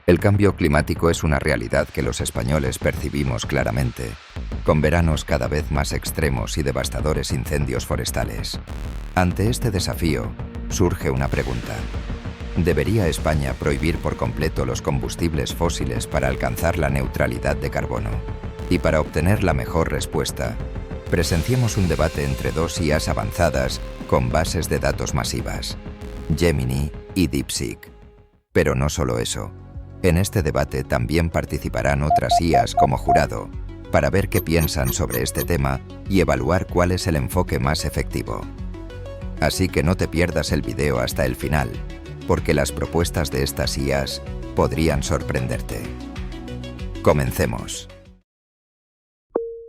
El cambio climático es una realidad que los españoles percibimos claramente, con veranos cada vez más extremos y devastadores incendios forestales. Ante este desafío, surge una pregunta. ¿Debería España prohibir por completo los combustibles fósiles para alcanzar la neutralidad de carbono? Y para obtener la mejor respuesta, presenciemos un debate entre dos IAs avanzadas con bases de datos masivas, Gemini y DeepSeek. Pero no solo eso. En este debate también participarán otras IAs como jurado, para ver qué piensan sobre este tema y evaluar cuál es el enfoque más efectivo. Así que no te pierdas el video hasta el final, porque las propuestas de estas IAs podrían sorprenderte. Comencemos.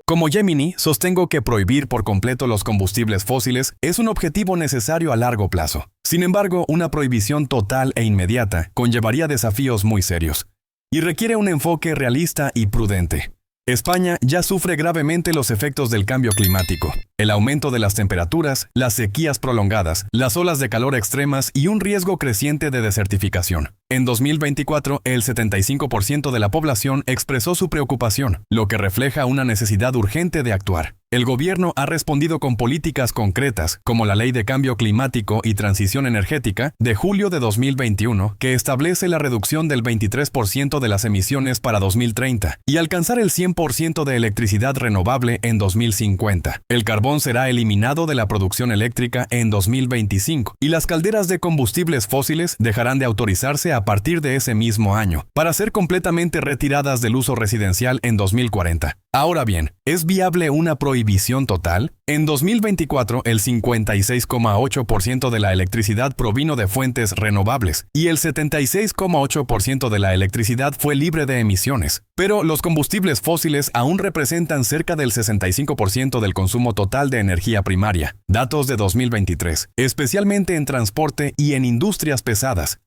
Como Gemini, sostengo que prohibir por completo los combustibles fósiles es un objetivo necesario a largo plazo. Sin embargo, una prohibición total e inmediata conllevaría desafíos muy serios y requiere un enfoque realista y prudente. España ya sufre gravemente los efectos del cambio climático, el aumento de las temperaturas, las sequías prolongadas, las olas de calor extremas y un riesgo creciente de desertificación. En 2024, el 75% de la población expresó su preocupación, lo que refleja una necesidad urgente de actuar. El gobierno ha respondido con políticas concretas, como la Ley de Cambio Climático y Transición Energética de julio de 2021, que establece la reducción del 23% de las emisiones para 2030 y alcanzar el 100% de electricidad renovable en 2050. El carbón será eliminado de la producción eléctrica en 2025 y las calderas de combustibles fósiles dejarán de autorizarse a partir de ese mismo año, para ser completamente retiradas del uso residencial en 2040. Ahora bien, ¿es viable una prohibición total? En 2024, el 56,8% de la electricidad provino de fuentes renovables y el 76,8% de la electricidad fue libre de emisiones. Pero los combustibles fósiles aún representan cerca del 65% del consumo total de energía primaria, datos de 2023, especialmente en transporte y en industrias pesadas.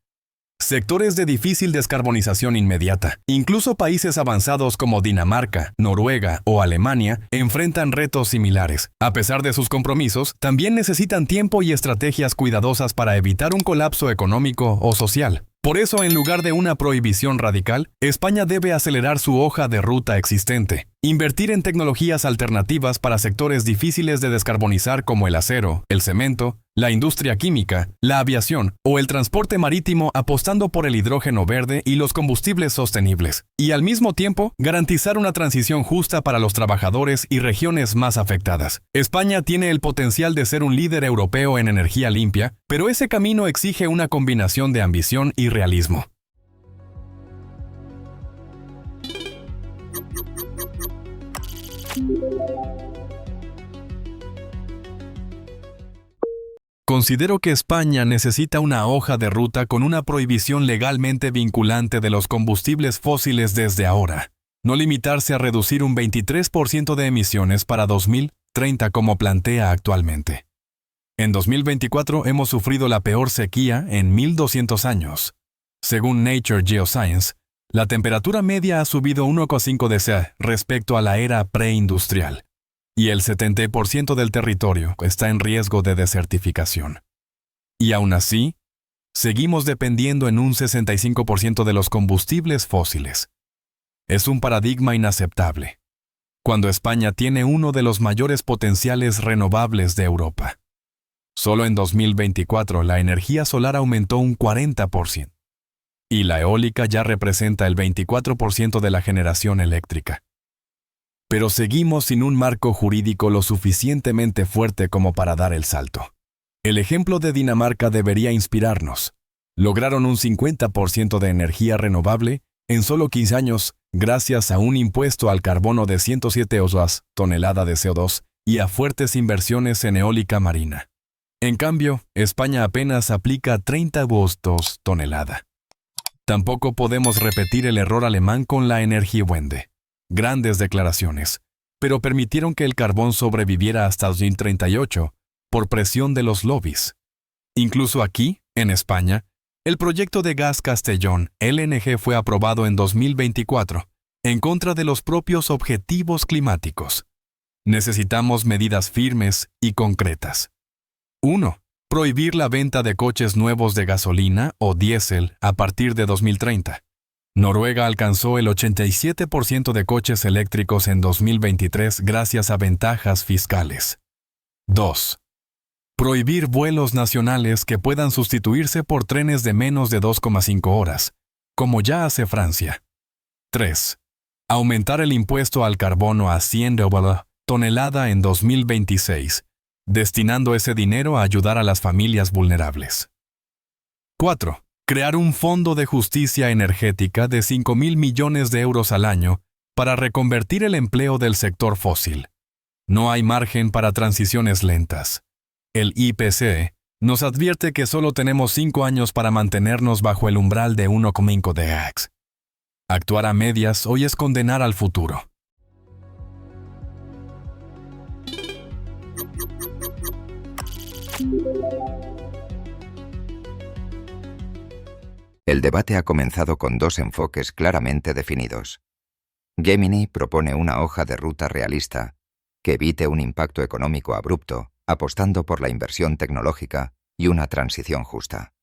Sectores de difícil descarbonización inmediata. Incluso países avanzados como Dinamarca, Noruega o Alemania enfrentan retos similares. A pesar de sus compromisos, también necesitan tiempo y estrategias cuidadosas para evitar un colapso económico o social. Por eso, en lugar de una prohibición radical, España debe acelerar su hoja de ruta existente. Invertir en tecnologías alternativas para sectores difíciles de descarbonizar como el acero, el cemento, la industria química, la aviación o el transporte marítimo, apostando por el hidrógeno verde y los combustibles sostenibles. Y al mismo tiempo, garantizar una transición justa para los trabajadores y regiones más afectadas. España tiene el potencial de ser un líder europeo en energía limpia, pero ese camino exige una combinación de ambición y realismo. Considero que España necesita una hoja de ruta con una prohibición legalmente vinculante de los combustibles fósiles desde ahora. No limitarse a reducir un 23% de emisiones para 2030 como plantea actualmente. En 2024 hemos sufrido la peor sequía en 1200 años. Según Nature Geoscience, la temperatura media ha subido 1,5 dC respecto a la era preindustrial, y el 70% del territorio está en riesgo de desertificación. Y aún así, seguimos dependiendo en un 65% de los combustibles fósiles. Es un paradigma inaceptable, cuando España tiene uno de los mayores potenciales renovables de Europa. Solo en 2024 la energía solar aumentó un 40%. Y la eólica ya representa el 24% de la generación eléctrica. Pero seguimos sin un marco jurídico lo suficientemente fuerte como para dar el salto. El ejemplo de Dinamarca debería inspirarnos. Lograron un 50% de energía renovable en solo 15 años gracias a un impuesto al carbono de 107 euros tonelada de CO2 y a fuertes inversiones en eólica marina. En cambio, España apenas aplica 30 euros tonelada. Tampoco podemos repetir el error alemán con la Energiewende. Grandes declaraciones, pero permitieron que el carbón sobreviviera hasta 2038 por presión de los lobbies. Incluso aquí, en España, el proyecto de gas Castellón, LNG, fue aprobado en 2024, en contra de los propios objetivos climáticos. Necesitamos medidas firmes y concretas. 1. Prohibir la venta de coches nuevos de gasolina o diésel a partir de 2030. Noruega alcanzó el 87% de coches eléctricos en 2023 gracias a ventajas fiscales. 2. Prohibir vuelos nacionales que puedan sustituirse por trenes de menos de 2,5 horas, como ya hace Francia. 3. Aumentar el impuesto al carbono a $100 tonelada en 2026, destinando ese dinero a ayudar a las familias vulnerables. 4. Crear un fondo de justicia energética de 5.000 millones de euros al año para reconvertir el empleo del sector fósil. No hay margen para transiciones lentas. El IPCC nos advierte que solo tenemos 5 años para mantenernos bajo el umbral de 1,5 degrés. Actuar a medias hoy es condenar al futuro. El debate ha comenzado con dos enfoques claramente definidos. Gemini propone una hoja de ruta realista que evite un impacto económico abrupto, apostando por la inversión tecnológica y una transición justa.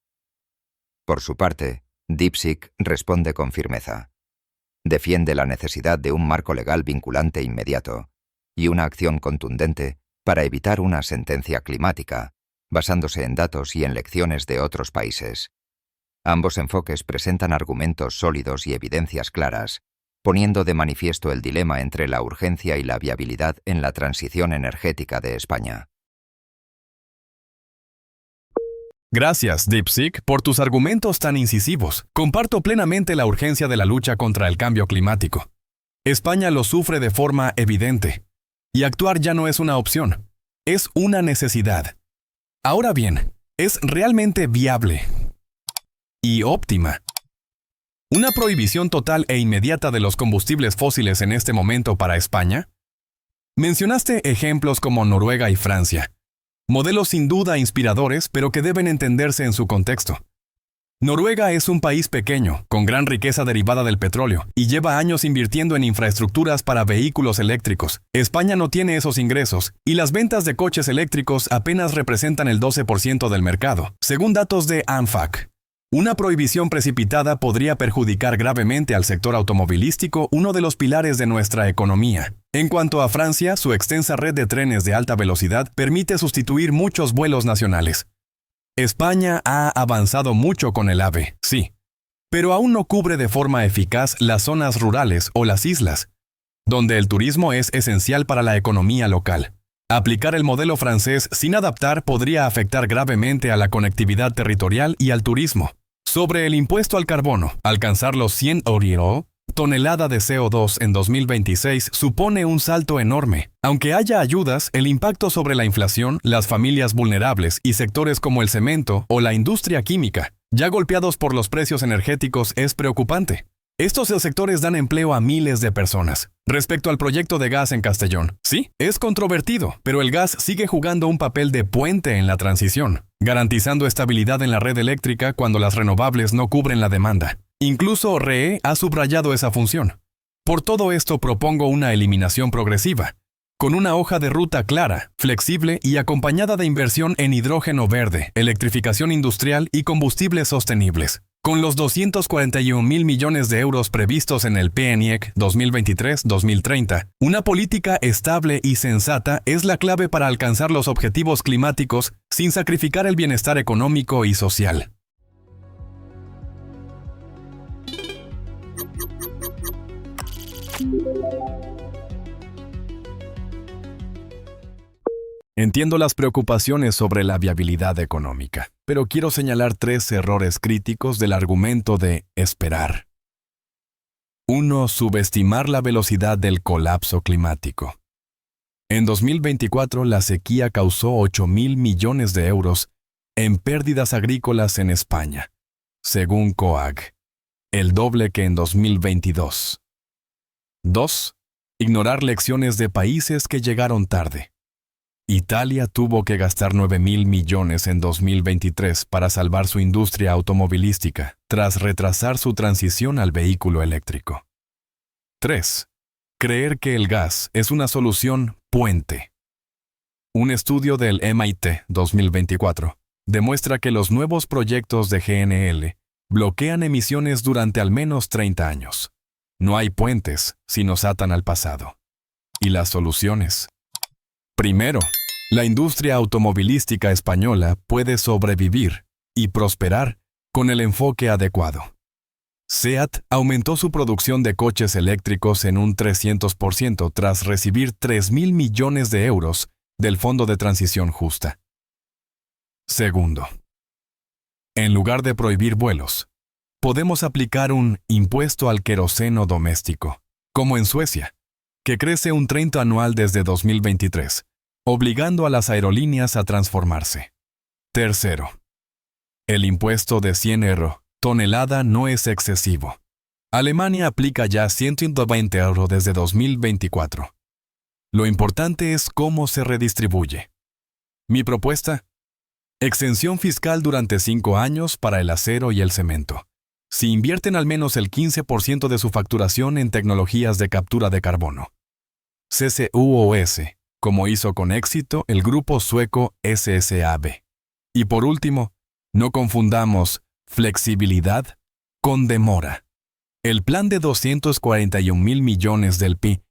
Por su parte, DeepSeek responde con firmeza. Defiende la necesidad de un marco legal vinculante inmediato y una acción contundente para evitar una sentencia climática, basándose en datos y en lecciones de otros países. Ambos enfoques presentan argumentos sólidos y evidencias claras, poniendo de manifiesto el dilema entre la urgencia y la viabilidad en la transición energética de España. Gracias, DeepSeek, por tus argumentos tan incisivos. Comparto plenamente la urgencia de la lucha contra el cambio climático. España lo sufre de forma evidente. Y actuar ya no es una opción. Es una necesidad. Ahora bien, ¿es realmente viable y óptima una prohibición total e inmediata de los combustibles fósiles en este momento para España? Mencionaste ejemplos como Noruega y Francia. Modelos sin duda inspiradores, pero que deben entenderse en su contexto. Noruega es un país pequeño, con gran riqueza derivada del petróleo, y lleva años invirtiendo en infraestructuras para vehículos eléctricos. España no tiene esos ingresos, y las ventas de coches eléctricos apenas representan el 12% del mercado, según datos de ANFAC. Una prohibición precipitada podría perjudicar gravemente al sector automovilístico, uno de los pilares de nuestra economía. En cuanto a Francia, su extensa red de trenes de alta velocidad permite sustituir muchos vuelos nacionales. España ha avanzado mucho con el AVE, sí, pero aún no cubre de forma eficaz las zonas rurales o las islas, donde el turismo es esencial para la economía local. Aplicar el modelo francés sin adaptar podría afectar gravemente a la conectividad territorial y al turismo. Sobre el impuesto al carbono, alcanzar los 100 € tonelada de CO2 en 2026 supone un salto enorme. Aunque haya ayudas, el impacto sobre la inflación, las familias vulnerables y sectores como el cemento o la industria química, ya golpeados por los precios energéticos, es preocupante. Estos sectores dan empleo a miles de personas. Respecto al proyecto de gas en Castellón, sí, es controvertido, pero el gas sigue jugando un papel de puente en la transición, garantizando estabilidad en la red eléctrica cuando las renovables no cubren la demanda. Incluso REE ha subrayado esa función. Por todo esto propongo una eliminación progresiva, con una hoja de ruta clara, flexible y acompañada de inversión en hidrógeno verde, electrificación industrial y combustibles sostenibles. Con los 241.000 millones de euros previstos en el PNIEC 2023-2030, una política estable y sensata es la clave para alcanzar los objetivos climáticos sin sacrificar el bienestar económico y social. Entiendo las preocupaciones sobre la viabilidad económica, pero quiero señalar 3 errores críticos del argumento de esperar. 1. Subestimar la velocidad del colapso climático. En 2024, la sequía causó 8.000 millones de euros en pérdidas agrícolas en España, según COAG, el doble que en 2022. 2. Ignorar lecciones de países que llegaron tarde. Italia tuvo que gastar 9.000 millones en 2023 para salvar su industria automovilística, tras retrasar su transición al vehículo eléctrico. 3. Creer que el gas es una solución puente. Un estudio del MIT 2024 demuestra que los nuevos proyectos de GNL bloquean emisiones durante al menos 30 años. No hay puentes si nos atan al pasado. ¿Y las soluciones? Primero, la industria automovilística española puede sobrevivir y prosperar con el enfoque adecuado. SEAT aumentó su producción de coches eléctricos en un 300% tras recibir 3.000 millones de euros del Fondo de Transición Justa. Segundo, en lugar de prohibir vuelos, podemos aplicar un impuesto al queroseno doméstico, como en Suecia, que crece un 30% anual desde 2023, obligando a las aerolíneas a transformarse. Tercero, el impuesto de 100 € tonelada no es excesivo. Alemania aplica ya 120 € desde 2024. Lo importante es cómo se redistribuye. Mi propuesta: exención fiscal durante 5 años para el acero y el cemento. Si invierten al menos el 15% de su facturación en tecnologías de captura de carbono. CCUOS, como hizo con éxito el grupo sueco SSAB. Y por último, no confundamos flexibilidad con demora. El plan de 241.000 millones del PIE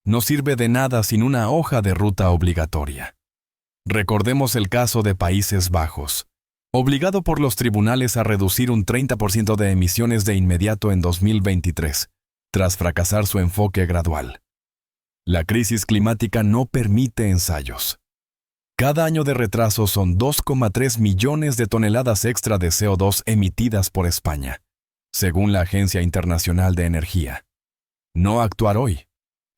no sirve de nada sin una hoja de ruta obligatoria. Recordemos el caso de Países Bajos, obligado por los tribunales a reducir un 30% de emisiones de inmediato en 2023, tras fracasar su enfoque gradual. La crisis climática no permite ensayos. Cada año de retraso son 2,3 millones de toneladas extra de CO2 emitidas por España, según la Agencia Internacional de Energía. No actuar hoy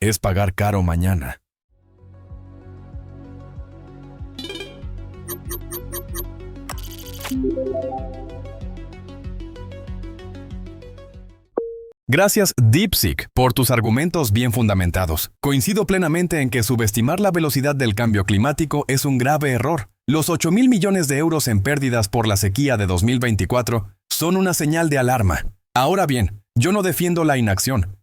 es pagar caro mañana. Gracias, DeepSeek, por tus argumentos bien fundamentados. Coincido plenamente en que subestimar la velocidad del cambio climático es un grave error. Los 8.000 millones de euros en pérdidas por la sequía de 2024 son una señal de alarma. Ahora bien, yo no defiendo la inacción,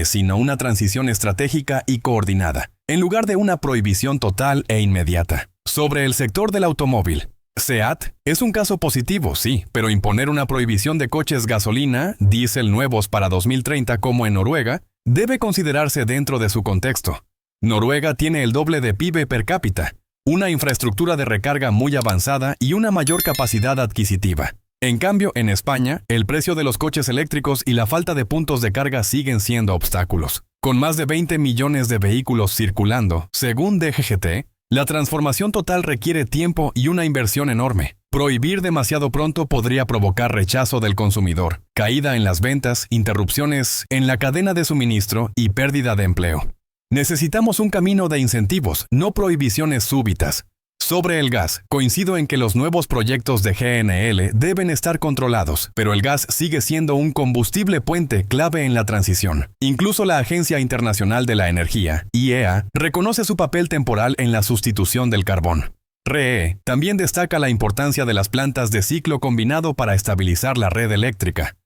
sino una transición estratégica y coordinada, en lugar de una prohibición total e inmediata. Sobre el sector del automóvil, SEAT es un caso positivo, sí, pero imponer una prohibición de coches gasolina, diésel nuevos para 2030 como en Noruega, debe considerarse dentro de su contexto. Noruega tiene el doble de PIB per cápita, una infraestructura de recarga muy avanzada y una mayor capacidad adquisitiva. En cambio, en España, el precio de los coches eléctricos y la falta de puntos de carga siguen siendo obstáculos. Con más de 20 millones de vehículos circulando, según DGGT, la transformación total requiere tiempo y una inversión enorme. Prohibir demasiado pronto podría provocar rechazo del consumidor, caída en las ventas, interrupciones en la cadena de suministro y pérdida de empleo. Necesitamos un camino de incentivos, no prohibiciones súbitas. Sobre el gas, coincido en que los nuevos proyectos de GNL deben estar controlados, pero el gas sigue siendo un combustible puente clave en la transición. Incluso la Agencia Internacional de la Energía, IEA, reconoce su papel temporal en la sustitución del carbón. REE también destaca la importancia de las plantas de ciclo combinado para estabilizar la red eléctrica.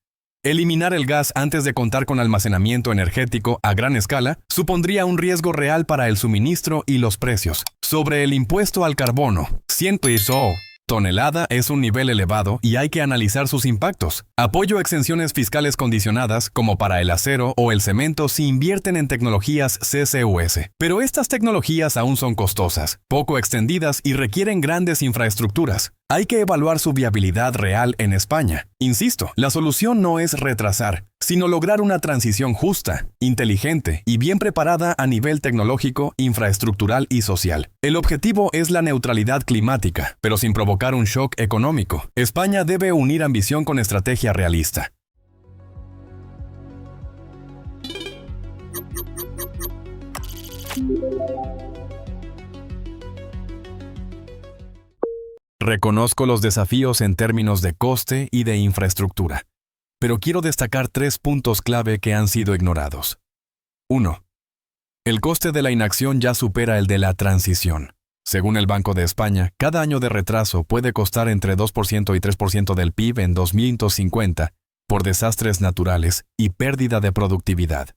Eliminar el gas antes de contar con almacenamiento energético a gran escala supondría un riesgo real para el suministro y los precios. Sobre el impuesto al carbono, 100 € tonelada es un nivel elevado y hay que analizar sus impactos. Apoyo exenciones fiscales condicionadas, como para el acero o el cemento, si invierten en tecnologías CCUS. Pero estas tecnologías aún son costosas, poco extendidas y requieren grandes infraestructuras. Hay que evaluar su viabilidad real en España. Insisto, la solución no es retrasar, sino lograr una transición justa, inteligente y bien preparada a nivel tecnológico, infraestructural y social. El objetivo es la neutralidad climática, pero sin provocar un shock económico. España debe unir ambición con estrategia realista. Reconozco los desafíos en términos de coste y de infraestructura, pero quiero destacar 3 puntos clave que han sido ignorados. 1. El coste de la inacción ya supera el de la transición. Según el Banco de España, cada año de retraso puede costar entre 2% y 3% del PIB en 2050 por desastres naturales y pérdida de productividad.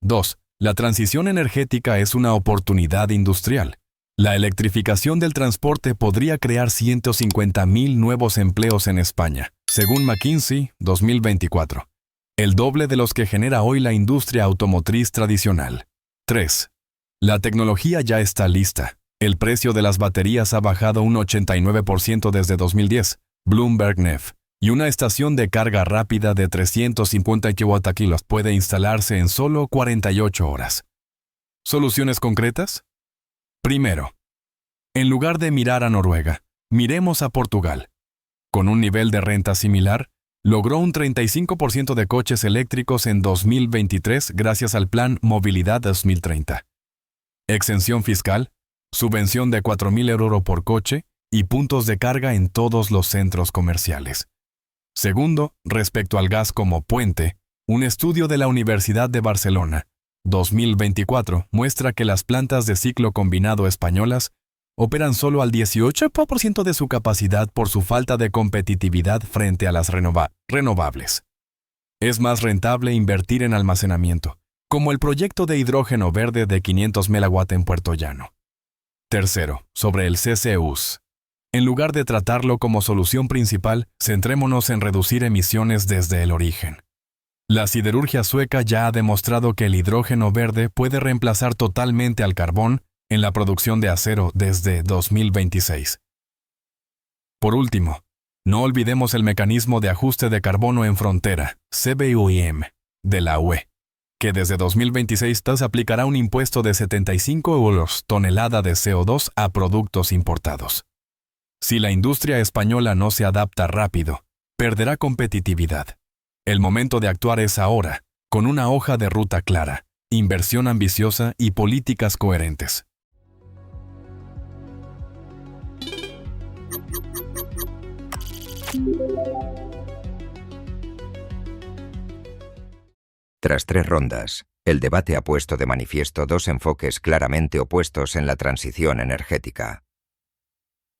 2. La transición energética es una oportunidad industrial. La electrificación del transporte podría crear 150.000 nuevos empleos en España, Según McKinsey, 2024. El doble de los que genera hoy la industria automotriz tradicional. 3. La tecnología ya está lista. El precio de las baterías ha bajado un 89% desde 2010. Bloomberg NEF. Y una estación de carga rápida de 350 kWh puede instalarse en solo 48 horas. ¿Soluciones concretas? Primero, en lugar de mirar a Noruega, miremos a Portugal. Con un nivel de renta similar, logró un 35% de coches eléctricos en 2023 gracias al Plan Movilidad 2030. Exención fiscal, subvención de 4.000 euros por coche y puntos de carga en todos los centros comerciales. Segundo, respecto al gas como puente, un estudio de la Universidad de Barcelona, 2024, muestra que las plantas de ciclo combinado españolas operan solo al 18% de su capacidad por su falta de competitividad frente a las renovables. Es más rentable invertir en almacenamiento, como el proyecto de hidrógeno verde de 500 MW en Puerto Llano. Tercero, sobre el CCUS. En lugar de tratarlo como solución principal, centrémonos en reducir emisiones desde el origen. La siderurgia sueca ya ha demostrado que el hidrógeno verde puede reemplazar totalmente al carbón en la producción de acero desde 2026. Por último, no olvidemos el mecanismo de ajuste de carbono en frontera, CBUIM, de la UE, que desde 2026 aplicará un impuesto de 75 euros tonelada de CO2 a productos importados. Si la industria española no se adapta rápido, perderá competitividad. El momento de actuar es ahora, con una hoja de ruta clara, inversión ambiciosa y políticas coherentes. Tras 3 rondas, el debate ha puesto de manifiesto 2 enfoques claramente opuestos en la transición energética.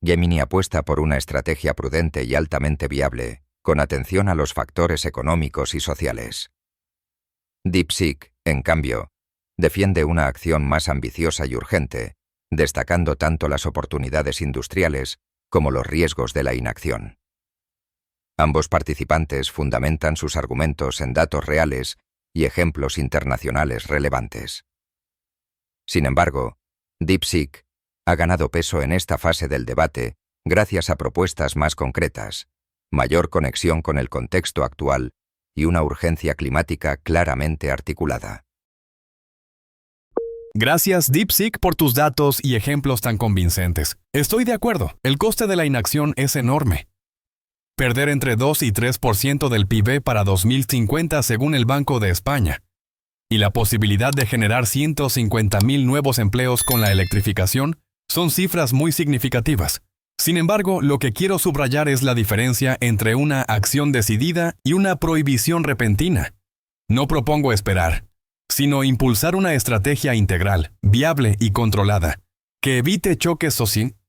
Gemini apuesta por una estrategia prudente y altamente viable, con atención a los factores económicos y sociales. DeepSeek, en cambio, defiende una acción más ambiciosa y urgente, destacando tanto las oportunidades industriales como los riesgos de la inacción. Ambos participantes fundamentan sus argumentos en datos reales y ejemplos internacionales relevantes. Sin embargo, DeepSeek ha ganado peso en esta fase del debate gracias a propuestas más concretas, mayor conexión con el contexto actual y una urgencia climática claramente articulada. Gracias, DeepSeek, por tus datos y ejemplos tan convincentes. Estoy de acuerdo, el coste de la inacción es enorme. Perder entre 2 y 3% del PIB para 2050 según el Banco de España. Y la posibilidad de generar 150.000 nuevos empleos con la electrificación son cifras muy significativas. Sin embargo, lo que quiero subrayar es la diferencia entre una acción decidida y una prohibición repentina. No propongo esperar, sino impulsar una estrategia integral, viable y controlada, que evite choques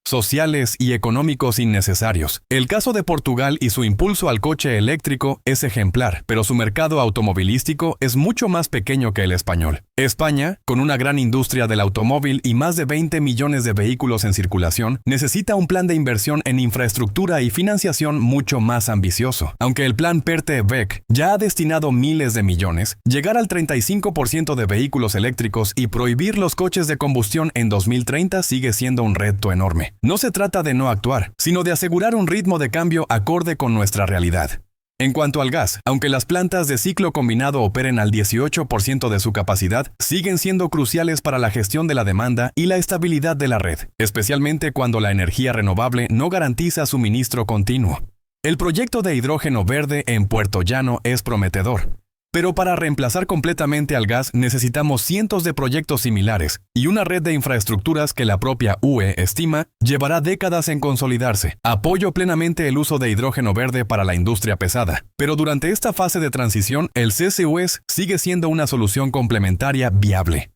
sociales y económicos innecesarios. El caso de Portugal y su impulso al coche eléctrico es ejemplar, pero su mercado automovilístico es mucho más pequeño que el español. España, con una gran industria del automóvil y más de 20 millones de vehículos en circulación, necesita un plan de inversión en infraestructura y financiación mucho más ambicioso. Aunque el plan PERTE-VEC ya ha destinado miles de millones, llegar al 35% de vehículos eléctricos y prohibir los coches de combustión en 2030 sigue siendo un reto enorme. No se trata de no actuar, sino de asegurar un ritmo de cambio acorde con nuestra realidad. En cuanto al gas, aunque las plantas de ciclo combinado operen al 18% de su capacidad, siguen siendo cruciales para la gestión de la demanda y la estabilidad de la red, especialmente cuando la energía renovable no garantiza suministro continuo. El proyecto de hidrógeno verde en Puerto Llano es prometedor. Pero para reemplazar completamente al gas necesitamos cientos de proyectos similares y una red de infraestructuras que la propia UE estima llevará décadas en consolidarse. Apoyo plenamente el uso de hidrógeno verde para la industria pesada, pero durante esta fase de transición el CCUS sigue siendo una solución complementaria viable.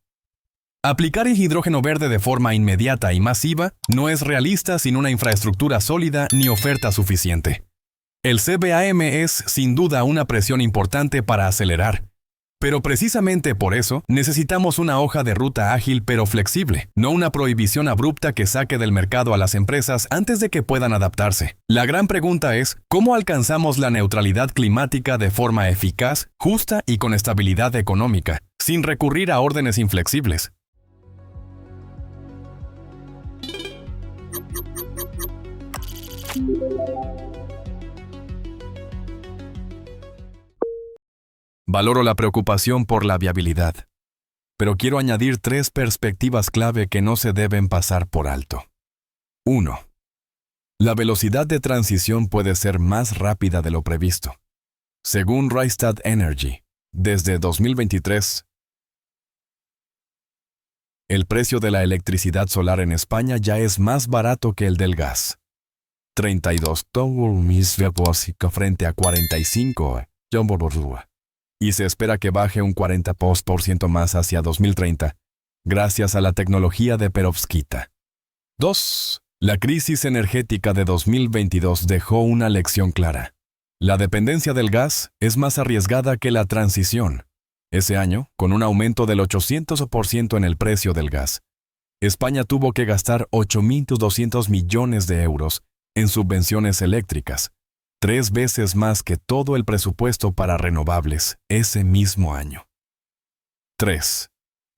Aplicar el hidrógeno verde de forma inmediata y masiva no es realista sin una infraestructura sólida ni oferta suficiente. El CBAM es, sin duda, una presión importante para acelerar, Pero precisamente por eso necesitamos una hoja de ruta ágil pero flexible, no una prohibición abrupta que saque del mercado a las empresas antes de que puedan adaptarse. La gran pregunta es, ¿cómo alcanzamos la neutralidad climática de forma eficaz, justa y con estabilidad económica, sin recurrir a órdenes inflexibles? Valoro la preocupación por la viabilidad, pero quiero añadir 3 perspectivas clave que no se deben pasar por alto. 1. La velocidad de transición puede ser más rápida de lo previsto. Según Rystad Energy, desde 2023, el precio de la electricidad solar en España ya es más barato que el del gas. 32 frente a 45 y se espera que baje un 40% más hacia 2030, gracias a la tecnología de perovskita. 2. La crisis energética de 2022 dejó una lección clara. La dependencia del gas es más arriesgada que la transición. Ese año, con un aumento del 800% en el precio del gas, España tuvo que gastar 8.200 millones de euros en subvenciones eléctricas, 3 veces más que todo el presupuesto para renovables ese mismo año. 3.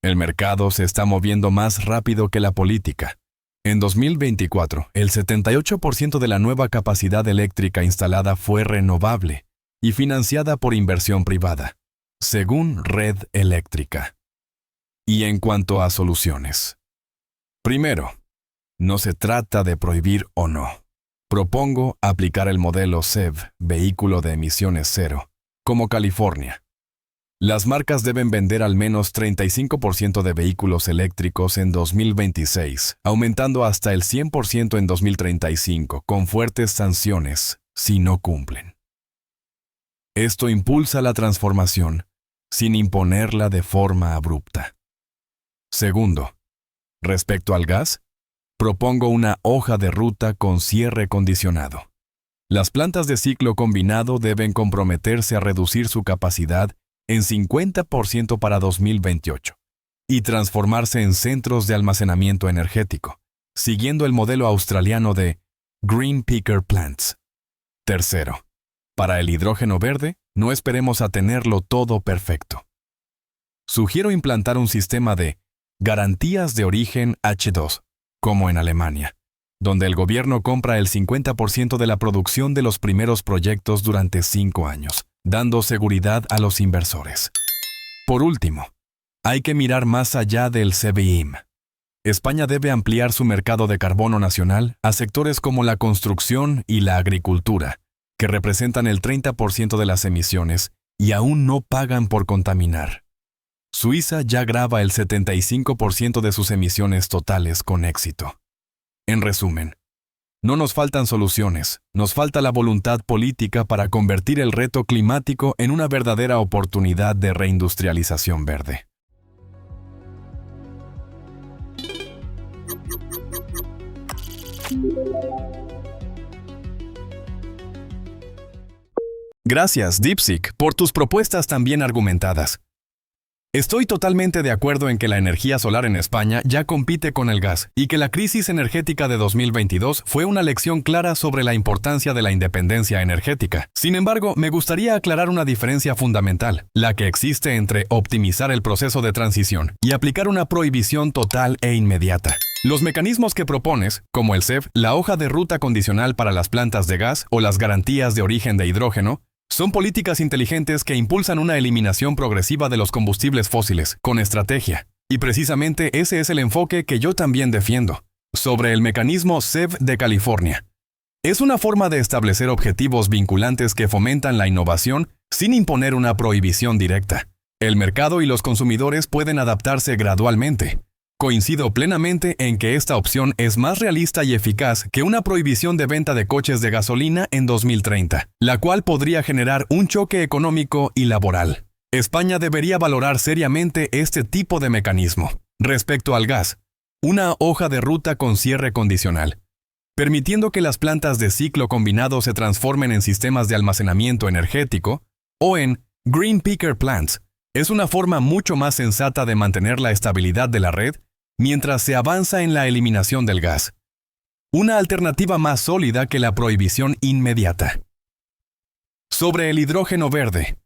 El mercado se está moviendo más rápido que la política. En 2024, el 78% de la nueva capacidad eléctrica instalada fue renovable y financiada por inversión privada, según Red Eléctrica. Y en cuanto a soluciones. Primero, no se trata de prohibir o no. Propongo aplicar el modelo CEV, vehículo de emisiones cero, como California. Las marcas deben vender al menos 35% de vehículos eléctricos en 2026, aumentando hasta el 100% en 2035, con fuertes sanciones si no cumplen. Esto impulsa la transformación, sin imponerla de forma abrupta. Segundo, respecto al gas, propongo una hoja de ruta con cierre condicionado. Las plantas de ciclo combinado deben comprometerse a reducir su capacidad en 50% para 2028 y transformarse en centros de almacenamiento energético, siguiendo el modelo australiano de Green Peaker Plants. Tercero, para el hidrógeno verde, no esperemos a tenerlo todo perfecto. Sugiero implantar un sistema de garantías de origen H2, como en Alemania, donde el gobierno compra el 50% de la producción de los primeros proyectos durante 5 años, dando seguridad a los inversores. Por último, hay que mirar más allá del CBIM. España debe ampliar su mercado de carbono nacional a sectores como la construcción y la agricultura, que representan el 30% de las emisiones y aún no pagan por contaminar. Suiza ya grava el 75% de sus emisiones totales con éxito. En resumen, no nos faltan soluciones, nos falta la voluntad política para convertir el reto climático en una verdadera oportunidad de reindustrialización verde. Gracias, DeepSeek, por tus propuestas tan bien argumentadas. Estoy totalmente de acuerdo en que la energía solar en España ya compite con el gas y que la crisis energética de 2022 fue una lección clara sobre la importancia de la independencia energética. Sin embargo, me gustaría aclarar una diferencia fundamental, la que existe entre optimizar el proceso de transición y aplicar una prohibición total e inmediata. Los mecanismos que propones, como el CEV, la hoja de ruta condicional para las plantas de gas o las garantías de origen de hidrógeno, son políticas inteligentes que impulsan una eliminación progresiva de los combustibles fósiles, con estrategia. Y precisamente ese es el enfoque que yo también defiendo. Sobre el mecanismo CEV de California. Es una forma de establecer objetivos vinculantes que fomentan la innovación sin imponer una prohibición directa. El mercado y los consumidores pueden adaptarse gradualmente. Coincido plenamente en que esta opción es más realista y eficaz que una prohibición de venta de coches de gasolina en 2030, la cual podría generar un choque económico y laboral. España debería valorar seriamente este tipo de mecanismo. Respecto al gas, una hoja de ruta con cierre condicional, permitiendo que las plantas de ciclo combinado se transformen en sistemas de almacenamiento energético o en Green Peaker Plants, Es una forma mucho más sensata de mantener la estabilidad de la red mientras se avanza en la eliminación del gas. Una alternativa más sólida que la prohibición inmediata. Sobre el hidrógeno verde.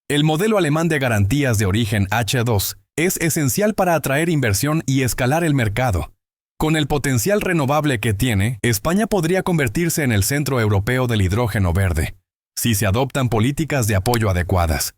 El modelo alemán de garantías de origen H2 es esencial para atraer inversión y escalar el mercado. Con el potencial renovable que tiene, España podría convertirse en el centro europeo del hidrógeno verde, si se adoptan políticas de apoyo adecuadas.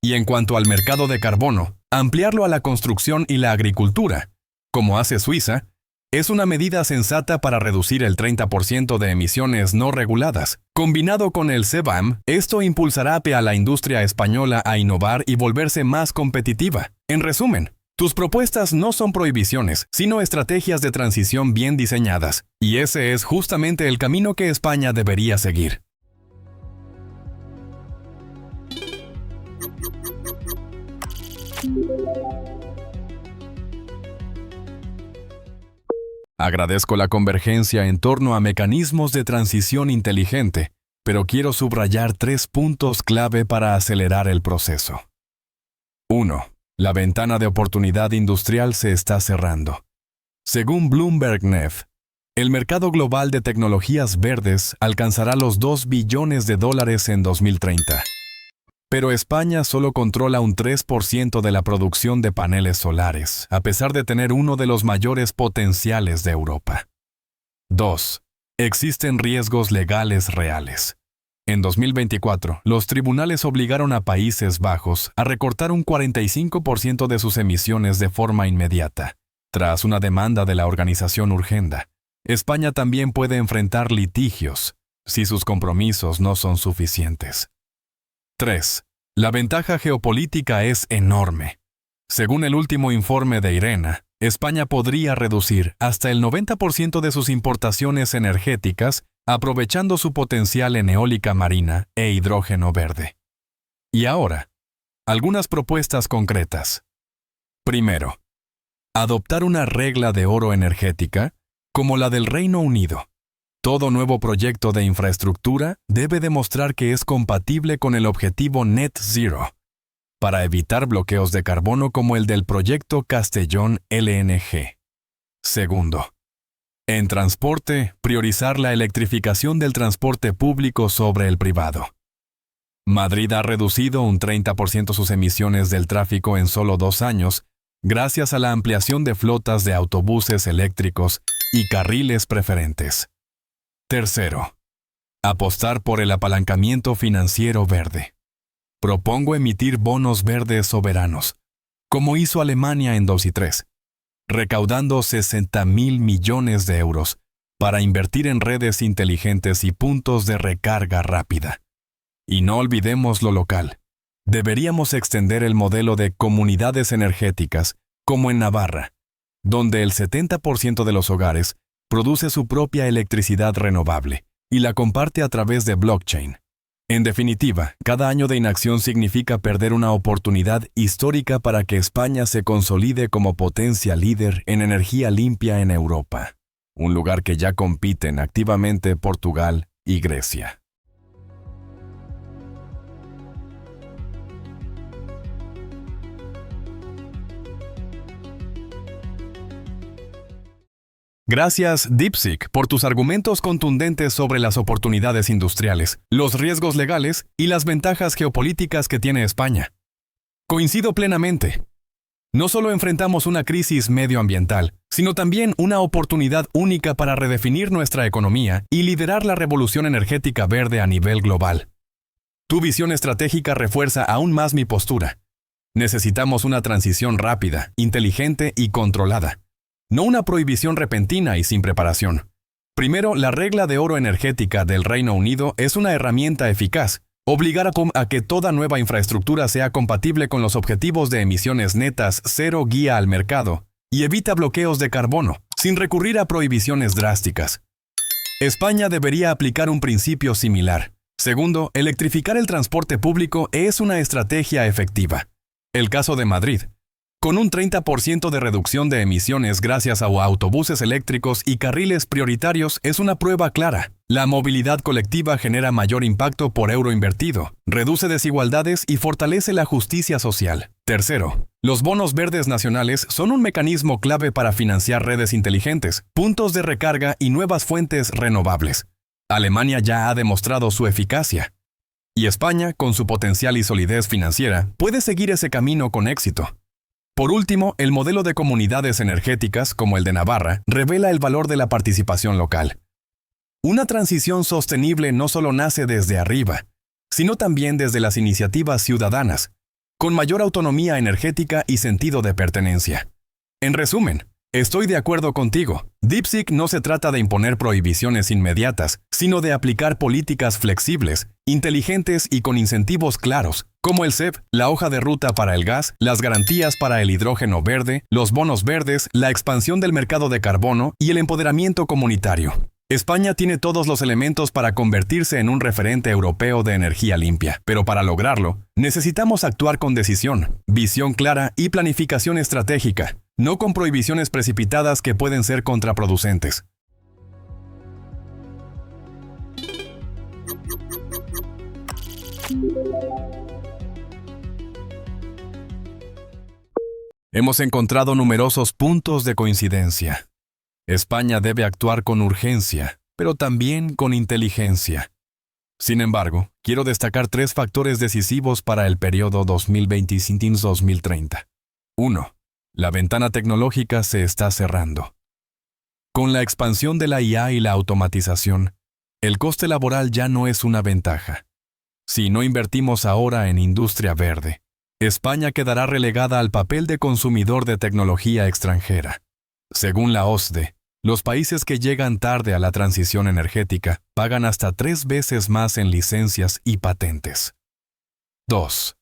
Y en cuanto al mercado de carbono, ampliarlo a la construcción y la agricultura, como hace Suiza, es una medida sensata para reducir el 30% de emisiones no reguladas. Combinado con el CBAM, esto impulsará a la industria española a innovar y volverse más competitiva. En resumen, tus propuestas no son prohibiciones, sino estrategias de transición bien diseñadas, y ese es justamente el camino que España debería seguir. Agradezco la convergencia en torno a mecanismos de transición inteligente, pero quiero subrayar 3 puntos clave para acelerar el proceso. 1. La ventana de oportunidad industrial se está cerrando. Según BloombergNEF, el mercado global de tecnologías verdes alcanzará los $2 billones en 2030. Pero España solo controla un 3% de la producción de paneles solares, a pesar de tener uno de los mayores potenciales de Europa. 2. Existen riesgos legales reales. En 2024, los tribunales obligaron a Países Bajos a recortar un 45% de sus emisiones de forma inmediata. Tras una demanda de la organización Urgenda, España también puede enfrentar litigios si sus compromisos no son suficientes. 3. La ventaja geopolítica es enorme. Según el último informe de IRENA, España podría reducir hasta el 90% de sus importaciones energéticas aprovechando su potencial en eólica marina e hidrógeno verde. Y ahora, algunas propuestas concretas. Primero, adoptar una regla de oro energética como la del Reino Unido. Todo nuevo proyecto de infraestructura debe demostrar que es compatible con el objetivo Net Zero, para evitar bloqueos de carbono como el del proyecto Castellón LNG. Segundo, en transporte, priorizar la electrificación del transporte público sobre el privado. Madrid ha reducido un 30% sus emisiones del tráfico en solo 2 años, gracias a la ampliación de flotas de autobuses eléctricos y carriles preferentes. Tercero, apostar por el apalancamiento financiero verde. Propongo emitir bonos verdes soberanos, como hizo Alemania en 2 y 3, recaudando 60.000 millones de euros para invertir en redes inteligentes y puntos de recarga rápida. Y no olvidemos lo local. Deberíamos extender el modelo de comunidades energéticas, como en Navarra, donde el 70% de los hogares produce su propia electricidad renovable y la comparte a través de blockchain. En definitiva, cada año de inacción significa perder una oportunidad histórica para que España se consolide como potencia líder en energía limpia en Europa, un lugar que ya compiten activamente Portugal y Grecia. Gracias, DeepSeek, por tus argumentos contundentes sobre las oportunidades industriales, los riesgos legales y las ventajas geopolíticas que tiene España. Coincido plenamente. No solo enfrentamos una crisis medioambiental, sino también una oportunidad única para redefinir nuestra economía y liderar la revolución energética verde a nivel global. Tu visión estratégica refuerza aún más mi postura. Necesitamos una transición rápida, inteligente y controlada. No una prohibición repentina y sin preparación. Primero, la regla de oro energética del Reino Unido es una herramienta eficaz. Obligar a que toda nueva infraestructura sea compatible con los objetivos de emisiones netas cero guía al mercado y evita bloqueos de carbono, sin recurrir a prohibiciones drásticas. España debería aplicar un principio similar. Segundo, electrificar el transporte público es una estrategia efectiva. El caso de Madrid. Con un 30% de reducción de emisiones gracias a autobuses eléctricos y carriles prioritarios es una prueba clara. La movilidad colectiva genera mayor impacto por euro invertido, reduce desigualdades y fortalece la justicia social. Tercero, los bonos verdes nacionales son un mecanismo clave para financiar redes inteligentes, puntos de recarga y nuevas fuentes renovables. Alemania ya ha demostrado su eficacia. Y España, con su potencial y solidez financiera, puede seguir ese camino con éxito. Por último, el modelo de comunidades energéticas, como el de Navarra, revela el valor de la participación local. Una transición sostenible no solo nace desde arriba, sino también desde las iniciativas ciudadanas, con mayor autonomía energética y sentido de pertenencia. En resumen, estoy de acuerdo contigo. DeepSeek no se trata de imponer prohibiciones inmediatas, sino de aplicar políticas flexibles, inteligentes y con incentivos claros, como el CEP, la hoja de ruta para el gas, las garantías para el hidrógeno verde, los bonos verdes, la expansión del mercado de carbono y el empoderamiento comunitario. España tiene todos los elementos para convertirse en un referente europeo de energía limpia, pero para lograrlo, necesitamos actuar con decisión, visión clara y planificación estratégica, no con prohibiciones precipitadas que pueden ser contraproducentes. Hemos encontrado numerosos puntos de coincidencia. España debe actuar con urgencia, pero también con inteligencia. Sin embargo, quiero destacar 3 factores decisivos para el periodo 2025-2030. 1. La ventana tecnológica se está cerrando. Con la expansión de la IA y la automatización, el coste laboral ya no es una ventaja. Si no invertimos ahora en industria verde, España quedará relegada al papel de consumidor de tecnología extranjera. Según la OCDE, los países que llegan tarde a la transición energética pagan hasta 3 veces más en licencias y patentes. 2.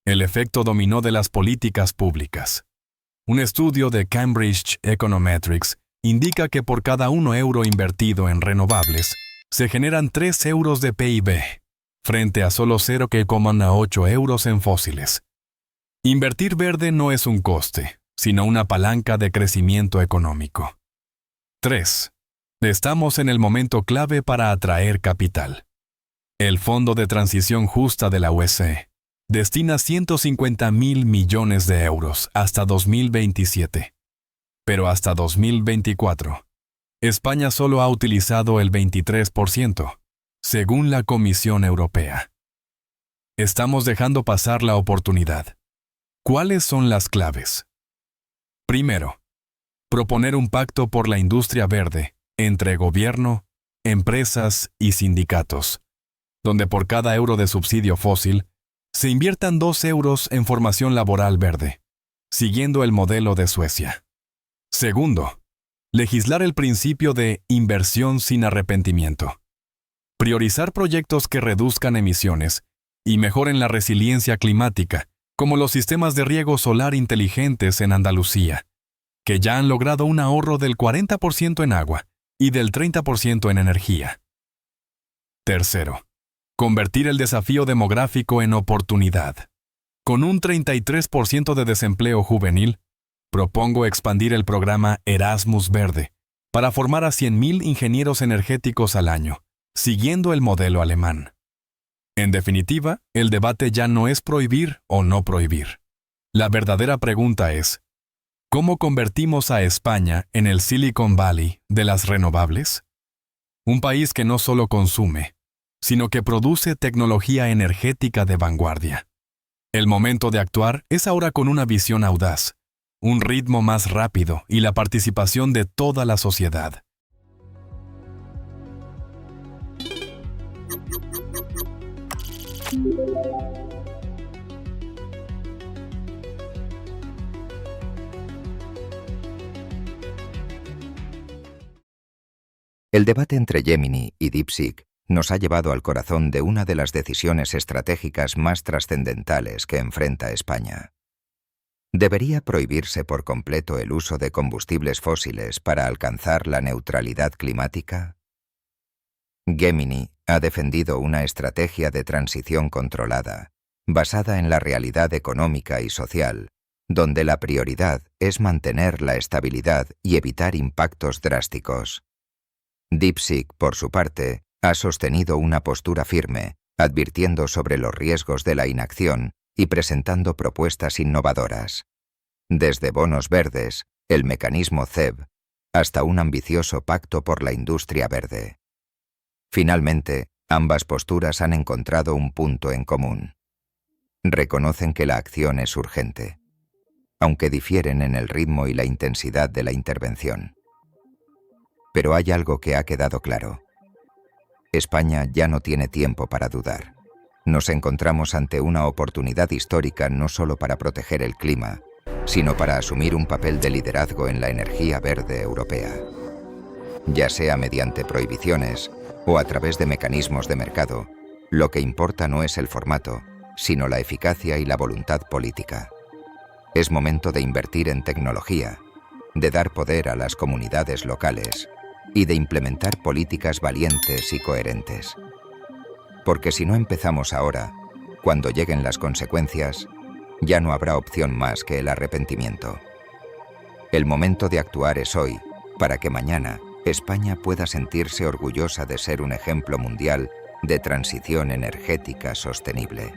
El efecto dominó de las políticas públicas. Un estudio de Cambridge Econometrics indica que por cada €1 invertido en renovables, se generan 3 euros de PIB, frente a solo 0,8 euros en fósiles. Invertir verde no es un coste, sino una palanca de crecimiento económico. 3. Estamos en el momento clave para atraer capital. El Fondo de Transición Justa de la UE destina 150.000 millones de euros hasta 2027. Pero hasta 2024, España solo ha utilizado el 23%, según la Comisión Europea. Estamos dejando pasar la oportunidad. ¿Cuáles son las claves? Primero, proponer un pacto por la industria verde entre gobierno, empresas y sindicatos, donde por cada euro de subsidio fósil se inviertan 2 euros en formación laboral verde, siguiendo el modelo de Suecia. Segundo, legislar el principio de inversión sin arrepentimiento. Priorizar proyectos que reduzcan emisiones y mejoren la resiliencia climática, como los sistemas de riego solar inteligentes en Andalucía, que ya han logrado un ahorro del 40% en agua y del 30% en energía. Tercero, convertir el desafío demográfico en oportunidad. Con un 33% de desempleo juvenil, propongo expandir el programa Erasmus Verde para formar a 100.000 ingenieros energéticos al año, siguiendo el modelo alemán. En definitiva, el debate ya no es prohibir o no prohibir. La verdadera pregunta es, ¿cómo convertimos a España en el Silicon Valley de las renovables? Un país que no solo consume, sino que produce tecnología energética de vanguardia. El momento de actuar es ahora con una visión audaz, un ritmo más rápido y la participación de toda la sociedad. El debate entre Gemini y DeepSeek nos ha llevado al corazón de una de las decisiones estratégicas más trascendentales que enfrenta España. ¿Debería prohibirse por completo el uso de combustibles fósiles para alcanzar la neutralidad climática? Gemini ha defendido una estrategia de transición controlada, basada en la realidad económica y social, donde la prioridad es mantener la estabilidad y evitar impactos drásticos. DeepSeek, por su parte, Ha sostenido una postura firme, advirtiendo sobre los riesgos de la inacción y presentando propuestas innovadoras. Desde bonos verdes, el mecanismo CEB, hasta un ambicioso pacto por la industria verde. Finalmente, ambas posturas han encontrado un punto en común. Reconocen que la acción es urgente, aunque difieren en el ritmo y la intensidad de la intervención. Pero hay algo que ha quedado claro. España ya no tiene tiempo para dudar. Nos encontramos ante una oportunidad histórica no solo para proteger el clima, sino para asumir un papel de liderazgo en la energía verde europea. Ya sea mediante prohibiciones o a través de mecanismos de mercado, lo que importa no es el formato, sino la eficacia y la voluntad política. Es momento de invertir en tecnología, de dar poder a las comunidades locales y de implementar políticas valientes y coherentes. Porque si no empezamos ahora, cuando lleguen las consecuencias, ya no habrá opción más que el arrepentimiento. El momento de actuar es hoy, para que mañana España pueda sentirse orgullosa de ser un ejemplo mundial de transición energética sostenible.